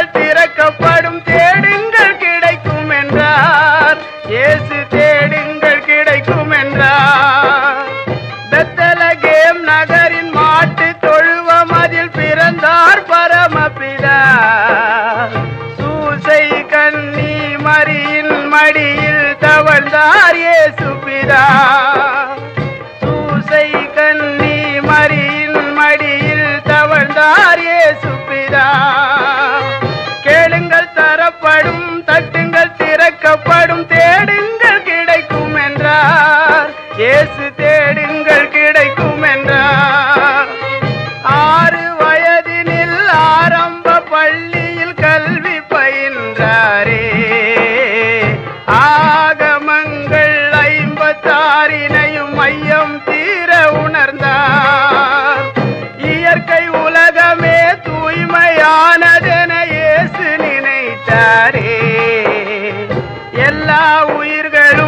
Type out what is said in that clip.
கேளுங்கள் திறக்கப்படும், தேடுங்கள் கிடைக்கும் என்றார். இயேசு தேடுங்கள் கிடைக்கும் என்றார். பெத்லகேம் நகரின் மாட்டு தொழுவம், அதில் பிறந்தார் பரமபிதா. சூசை கன்னி மரியின் மடியில் தவழ்ந்தார் இயேசு பிதா. சூசை கன்னி மரியின் மடியில் தவழ்ந்தார் இயேசு பிதா. கேளுங்கள் தரப்படும், தட்டுங்கள் திறக்கப்படும், தேடுங்கள் கிடைக்கும் என்றார். இயேசு தேடுங்கள் கிடைக்கும் என்றார். 6 வயதினில் ஆரம்ப பள்ளியில் கல்வி பயின்றாரே. ஆகமங்கள் 56 மையம் தீர உணர்ந்தார். இயற்கை உலகமே தூய்மையானதென இயேசு நினைத்தாரே. எல்லா உயிர்களும்